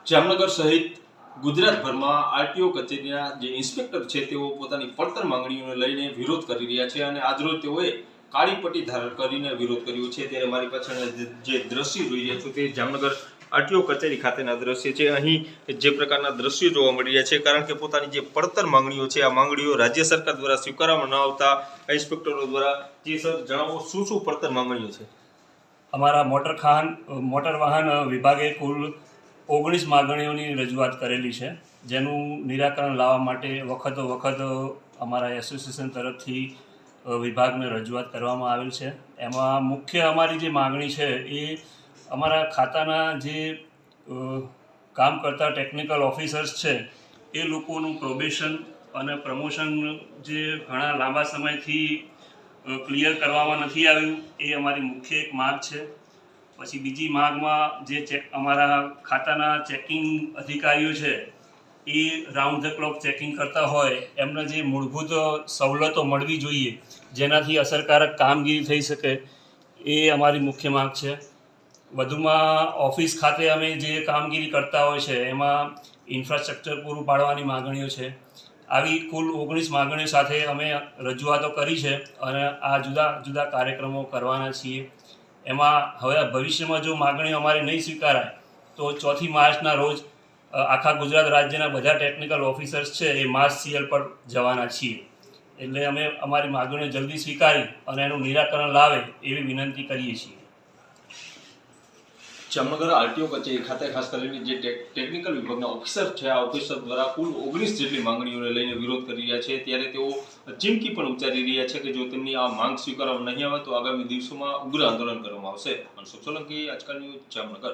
જામનગર સહિત ગુજરાતભરમાં આરટીઓ કચેરીના જે ઇન્સ્પેક્ટર છે તેઓ પોતાની પડતર માંગણીઓને લઈને વિરોધ કરી રહ્યા છે અને આજરોજ તેઓએ કાળી પટ્ટી ધારણ કરીને વિરોધ કર્યો છે। ત્યારે મારી પાછળ જે દ્રશ્ય જોઈ રહ્યા છો તે જામનગર આરટીઓ કચેરી ખાતેના દ્રશ્ય છે। અહીં જે પ્રકારના દ્રશ્યો જોવા મળી રહ્યા છે કારણ કે પોતાની જે પડતર માંગણીઓ છે આ માંગણીઓ રાજ્ય સરકાર દ્વારા સ્વીકારવામાં ન આવતા ઇન્સ્પેક્ટરો દ્વારા જે સર જણાવો શું પડતર માંગણીઓ છે। અમારા મોટર વાહન વિભાગે કુલ 19 માંગણીઓની રજૂઆત કરેલી છે, જેનું નિરાકરણ લાવવા માટે વખત અમારા એસોસિએશન તરફથી વિભાગને રજૂઆત કરવામાં આવેલ છે। એમાં મુખ્ય અમારી જે માંગણી છે એ અમારા ખાતાના જે કામ કરતા ટેકનિકલ ઓફિસર્સ છે એ લોકોનું પ્રોબેશન અને પ્રમોશન જે ઘણા લાંબા સમયથી ક્લિયર કરવામાં નથી આવ્યું એ અમારી મુખ્ય એક માંગ છે। પછી બીજી માંગમાં જે અમારા ખાતાના ચેકિંગ અધિકારીઓ છે એ રાઉન્ડ ધ ક્લોક ચેકિંગ કરતા હોય એમને જે મૂળભૂત સવલતો મળવી જોઈએ જેનાથી અસરકારક કામગીરી થઈ શકે એ અમારી મુખ્ય માંગ છે। વધુમાં ઓફિસ ખાતે અમે જે કામગીરી કરતા હોય છે એમાં ઇન્ફ્રાસ્ટ્રક્ચર પૂરું પાડવાની માગણીઓ છે। આવી કુલ 19 માંગણીઓ સાથે અમે રજૂઆતો કરી છે અને આ જુદા જુદા કાર્યક્રમો કરવાના છીએ। એમાં હવે ભવિષ્યમાં જો માંગણીઓ અમારી નહીં સ્વીકારાય તો 4 માર્ચના રોજ આખા ગુજરાત રાજ્યના બધા ટેકનિકલ ઓફિસર્સ છે એ માસ સીએલ પર જવાના છીએ। એટલે અમે અમારી માંગણીઓ જલ્દી સ્વીકારી અને એનું નિરાકરણ લાવે એવી વિનંતી કરીએ છીએ। જામનગર આરટીઓ કચેરી ખાતે ખાસ કરીને જે ટેકનિકલ વિભાગના ઓફિસર છે આ ઓફિસર દ્વારા કુલ 19 જેટલી માંગણીઓને લઈને વિરોધ કરી રહ્યા છે। ત્યારે તેઓ ચીમકી પણ ઉચ્ચારી રહ્યા છે કે જો તેમની આ માંગ સ્વીકારવામાં નહીં આવે તો આગામી દિવસોમાં ઉગ્ર આંદોલન કરવામાં આવશે। મનસુખ સોલંકી, આજકાલ ન્યૂઝ, જામનગર।